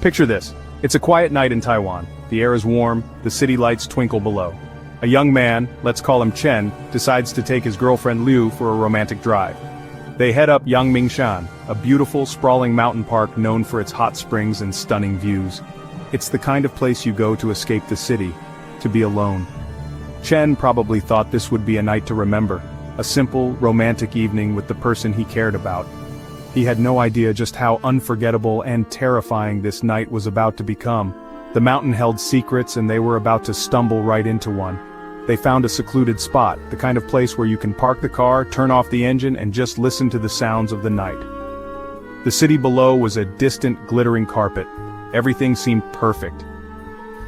Picture this. It's a quiet night in Taiwan. The air is warm, the city lights twinkle below. A young man, let's call him Chen, decides to take his girlfriend Liu for a romantic drive. They head up Yangmingshan, a beautiful, sprawling mountain park known for its hot springs and stunning views. It's the kind of place you go to escape the city, to be alone. Chen probably thought this would be a night to remember, a simple, romantic evening with the person he cared about. He had no idea just how unforgettable and terrifying this night was about to become. The mountain held secrets and they were about to stumble right into one. They found a secluded spot, the kind of place where you can park the car, turn off the engine, and just listen to the sounds of the night. The city below was a distant, glittering carpet. Everything seemed perfect.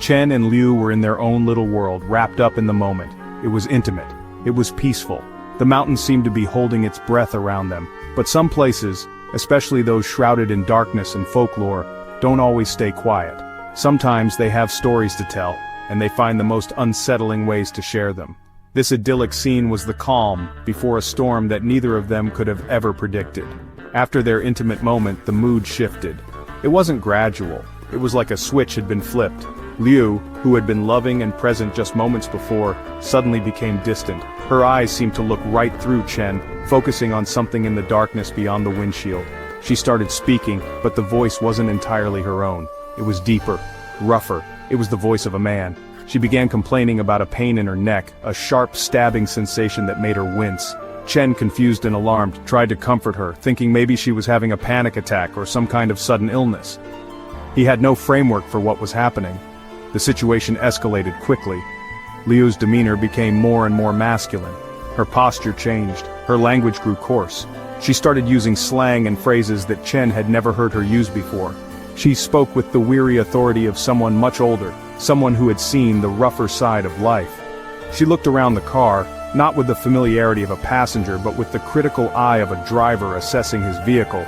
Chen and Liu were in their own little world, wrapped up in the moment. It was intimate. It was peaceful. The mountain seemed to be holding its breath around them. But some places, especially those shrouded in darkness and folklore, don't always stay quiet. Sometimes they have stories to tell, and they find the most unsettling ways to share them. This idyllic scene was the calm before a storm that neither of them could have ever predicted. After their intimate moment, the mood shifted. It wasn't gradual. It was like a switch had been flipped. Liu, who had been loving and present just moments before, suddenly became distant. Her eyes seemed to look right through Chen, focusing on something in the darkness beyond the windshield. She started speaking, but the voice wasn't entirely her own. It was deeper, rougher. It was the voice of a man. She began complaining about a pain in her neck, a sharp stabbing sensation that made her wince. Chen, confused and alarmed, tried to comfort her, thinking maybe she was having a panic attack or some kind of sudden illness. He had no framework for what was happening. The situation escalated quickly. Liu's demeanor became more and more masculine. Her posture changed. Her language grew coarse. She started using slang and phrases that Chen had never heard her use before. She spoke with the weary authority of someone much older, someone who had seen the rougher side of life. She looked around the car, not with the familiarity of a passenger but with the critical eye of a driver assessing his vehicle.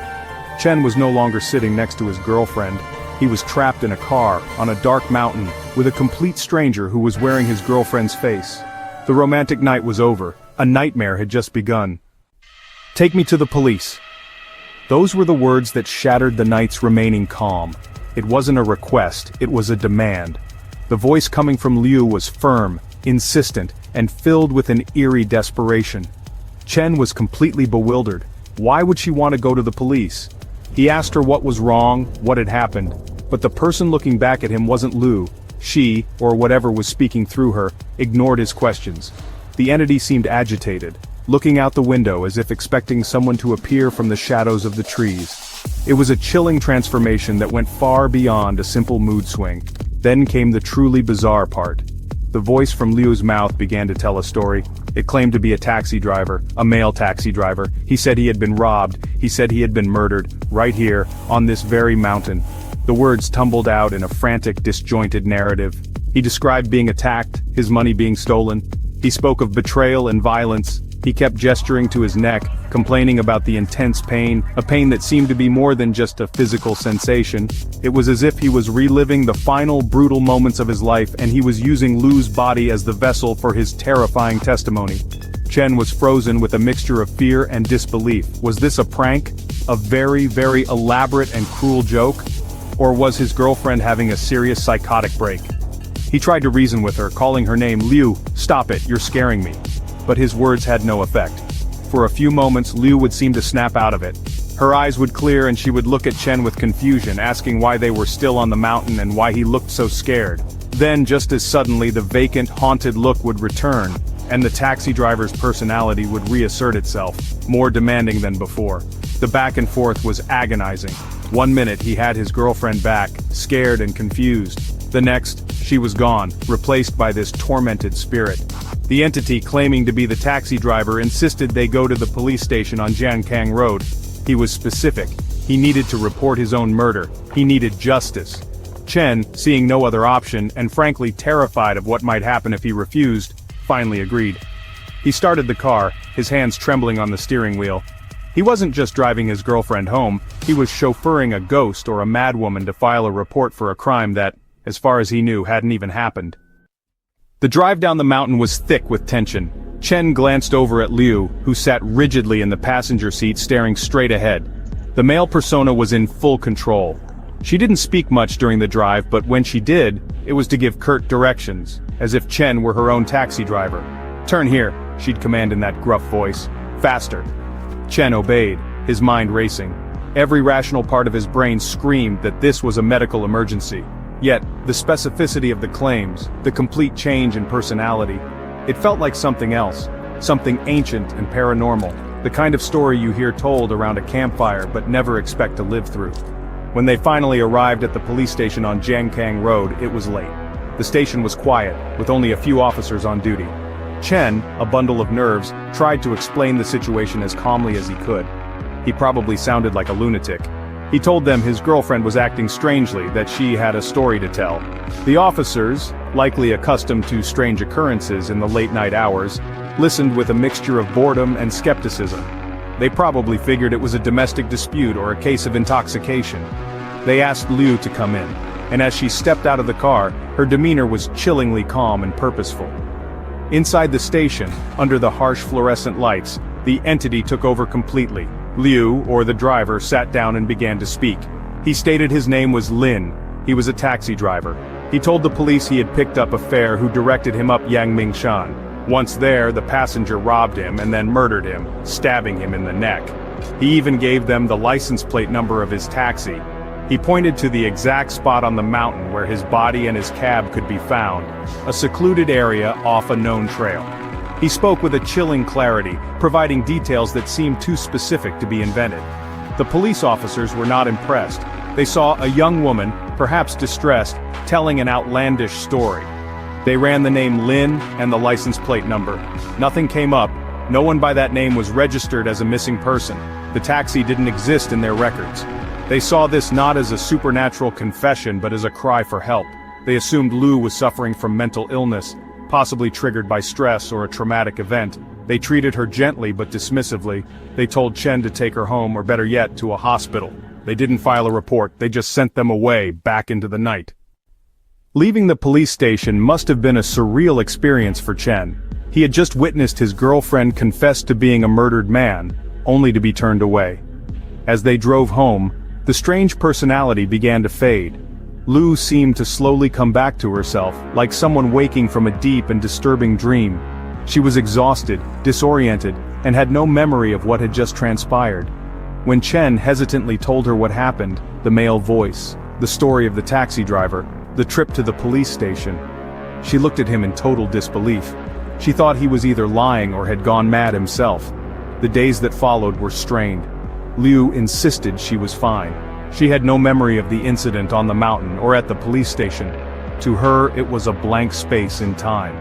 Chen was no longer sitting next to his girlfriend. He was trapped in a car, on a dark mountain, with a complete stranger who was wearing his girlfriend's face. The romantic night was over. A nightmare had just begun. "Take me to the police." Those were the words that shattered the night's remaining calm. It wasn't a request, it was a demand. The voice coming from Liu was firm, insistent, and filled with an eerie desperation. Chen was completely bewildered. Why would she want to go to the police? He asked her what was wrong, what had happened, but the person looking back at him wasn't Liu. She, or whatever was speaking through her, ignored his questions. The entity seemed agitated, looking out the window as if expecting someone to appear from the shadows of the trees. It was a chilling transformation that went far beyond a simple mood swing. Then came the truly bizarre part. The voice from Liu's mouth began to tell a story. It claimed to be a taxi driver, a male taxi driver. He said he had been robbed, he said he had been murdered, right here, on this very mountain. The words tumbled out in a frantic, disjointed narrative. He described being attacked, his money being stolen. He spoke of betrayal and violence. He kept gesturing to his neck, complaining about the intense pain, a pain that seemed to be more than just a physical sensation. It was as if he was reliving the final brutal moments of his life and he was using Liu's body as the vessel for his terrifying testimony. Chen was frozen with a mixture of fear and disbelief. Was this a prank? A very, very elaborate and cruel joke? Or was his girlfriend having a serious psychotic break? He tried to reason with her, calling her name. "Liu, stop it, you're scaring me." But his words had no effect. For a few moments Liu would seem to snap out of it. Her eyes would clear and she would look at Chen with confusion, asking why they were still on the mountain and why he looked so scared. Then, just as suddenly, the vacant, haunted look would return, and the taxi driver's personality would reassert itself, more demanding than before. The back and forth was agonizing. One minute he had his girlfriend back, scared and confused. The next, she was gone, replaced by this tormented spirit. The entity claiming to be the taxi driver insisted they go to the police station on Jiankang Road. He was specific. He needed to report his own murder. He needed justice. Chen, seeing no other option, and frankly terrified of what might happen if he refused, finally agreed. He started the car, his hands trembling on the steering wheel. He wasn't just driving his girlfriend home, he was chauffeuring a ghost or a madwoman to file a report for a crime that, as far as he knew, hadn't even happened. The drive down the mountain was thick with tension. Chen glanced over at Liu, who sat rigidly in the passenger seat staring straight ahead. The male persona was in full control. She didn't speak much during the drive, but when she did, it was to give curt directions, as if Chen were her own taxi driver. "Turn here," she'd command in that gruff voice. "Faster." Chen obeyed, his mind racing. Every rational part of his brain screamed that this was a medical emergency. Yet, the specificity of the claims, the complete change in personality, it felt like something else, something ancient and paranormal, the kind of story you hear told around a campfire but never expect to live through. When they finally arrived at the police station on Jiangkang Road, it was late. The station was quiet, with only a few officers on duty. Chen, a bundle of nerves, tried to explain the situation as calmly as he could. He probably sounded like a lunatic. He told them his girlfriend was acting strangely, that she had a story to tell. The officers, likely accustomed to strange occurrences in the late-night hours, listened with a mixture of boredom and skepticism. They probably figured it was a domestic dispute or a case of intoxication. They asked Liu to come in, and as she stepped out of the car, her demeanor was chillingly calm and purposeful. Inside the station, under the harsh fluorescent lights, the entity took over completely. Liu, or the driver, sat down and began to speak. He stated his name was Lin. He was a taxi driver. He told the police he had picked up a fare who directed him up Yangmingshan. Once there, the passenger robbed him and then murdered him, stabbing him in the neck. He even gave them the license plate number of his taxi. He pointed to the exact spot on the mountain where his body and his cab could be found, a secluded area off a known trail. He spoke with a chilling clarity, providing details that seemed too specific to be invented. The police officers were not impressed. They saw a young woman, perhaps distressed, telling an outlandish story. They ran the name Lin and the license plate number. Nothing came up. No one by that name was registered as a missing person. The taxi didn't exist in their records. They saw this not as a supernatural confession but as a cry for help. They assumed Liu was suffering from mental illness, possibly triggered by stress or a traumatic event. They treated her gently but dismissively. They told Chen to take her home, or better yet, to a hospital. They didn't file a report, they just sent them away, back into the night. Leaving the police station must have been a surreal experience for Chen. He had just witnessed his girlfriend confess to being a murdered man, only to be turned away. As they drove home, the strange personality began to fade. Liu seemed to slowly come back to herself, like someone waking from a deep and disturbing dream. She was exhausted, disoriented, and had no memory of what had just transpired. When Chen hesitantly told her what happened, the male voice, the story of the taxi driver, the trip to the police station, she looked at him in total disbelief. She thought he was either lying or had gone mad himself. The days that followed were strained. Liu insisted she was fine. She had no memory of the incident on the mountain or at the police station. To her, it was a blank space in time.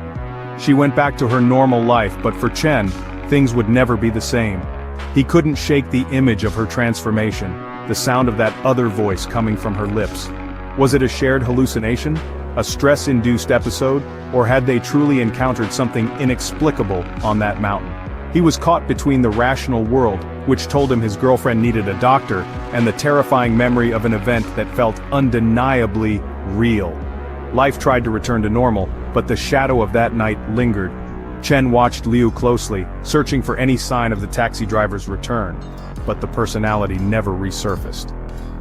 She went back to her normal life, but for Chen, things would never be the same. He couldn't shake the image of her transformation, the sound of that other voice coming from her lips. Was it a shared hallucination? A stress-induced episode? Or had they truly encountered something inexplicable on that mountain? He was caught between the rational world, which told him his girlfriend needed a doctor, and the terrifying memory of an event that felt undeniably real. Life tried to return to normal, but the shadow of that night lingered. Chen watched Liu closely, searching for any sign of the taxi driver's return, but the personality never resurfaced.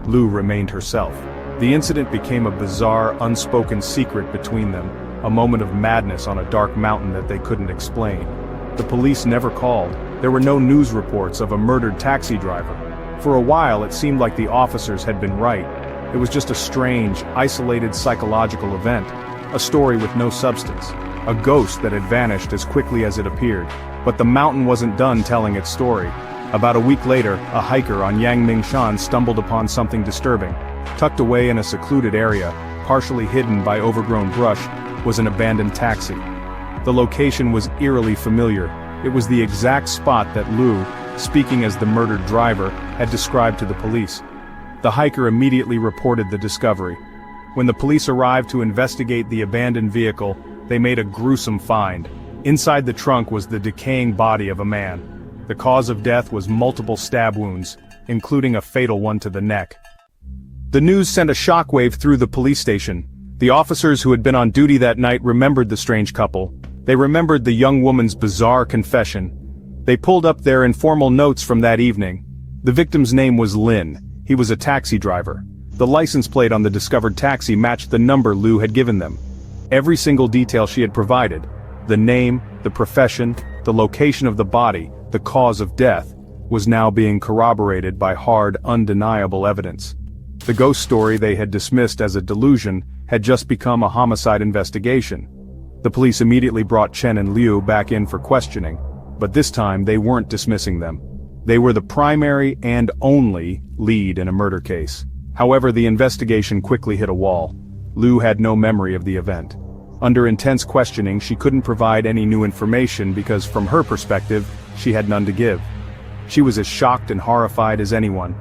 Liu remained herself. The incident became a bizarre, unspoken secret between them, a moment of madness on a dark mountain that they couldn't explain. The police never called. There were no news reports of a murdered taxi driver. For a while it seemed like the officers had been right. It was just a strange, isolated psychological event, a story with no substance, a ghost that had vanished as quickly as it appeared. But the mountain wasn't done telling its story. About a week later, a hiker on Yangmingshan stumbled upon something disturbing. Tucked away in a secluded area, partially hidden by overgrown brush, was an abandoned taxi. The location was eerily familiar. It was the exact spot that Liu, speaking as the murdered driver, had described to the police. The hiker immediately reported the discovery. When the police arrived to investigate the abandoned vehicle, they made a gruesome find. Inside the trunk was the decaying body of a man. The cause of death was multiple stab wounds, including a fatal one to the neck. The news sent a shockwave through the police station. The officers who had been on duty that night remembered the strange couple. They remembered the young woman's bizarre confession. They pulled up their informal notes from that evening. The victim's name was Lin. He was a taxi driver. The license plate on the discovered taxi matched the number Liu had given them. Every single detail she had provided, the name, the profession, the location of the body, the cause of death, was now being corroborated by hard, undeniable evidence. The ghost story they had dismissed as a delusion had just become a homicide investigation. The police immediately brought Chen and Liu back in for questioning, but this time they weren't dismissing them. They were the primary and only lead in a murder case. However, the investigation quickly hit a wall. Liu had no memory of the event. Under intense questioning, she couldn't provide any new information because, from her perspective, she had none to give. She was as shocked and horrified as anyone.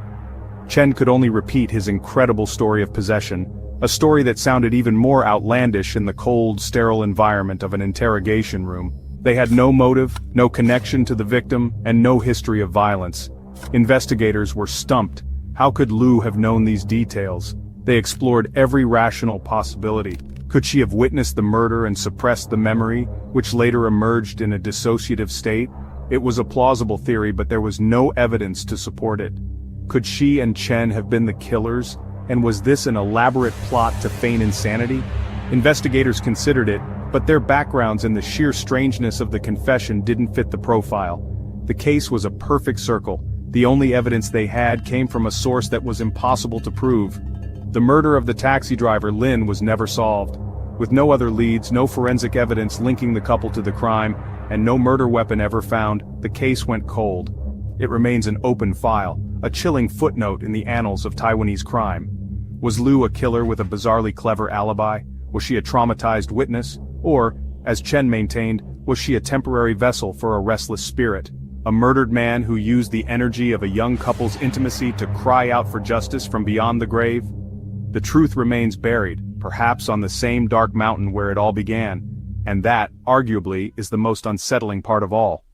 Chen could only repeat his incredible story of possession, a story that sounded even more outlandish in the cold, sterile environment of an interrogation room. They had no motive, no connection to the victim, and no history of violence. Investigators were stumped. How could Liu have known these details? They explored every rational possibility. Could she have witnessed the murder and suppressed the memory, which later emerged in a dissociative state? It was a plausible theory, but there was no evidence to support it. Could she and Chen have been the killers? And was this an elaborate plot to feign insanity? Investigators considered it, but their backgrounds and the sheer strangeness of the confession didn't fit the profile. The case was a perfect circle. The only evidence they had came from a source that was impossible to prove. The murder of the taxi driver Lin was never solved. With no other leads, no forensic evidence linking the couple to the crime, and no murder weapon ever found, the case went cold. It remains an open file, a chilling footnote in the annals of Taiwanese crime. Was Liu a killer with a bizarrely clever alibi? Was she a traumatized witness? Or, as Chen maintained, was she a temporary vessel for a restless spirit? A murdered man who used the energy of a young couple's intimacy to cry out for justice from beyond the grave? The truth remains buried, perhaps on the same dark mountain where it all began. And that, arguably, is the most unsettling part of all.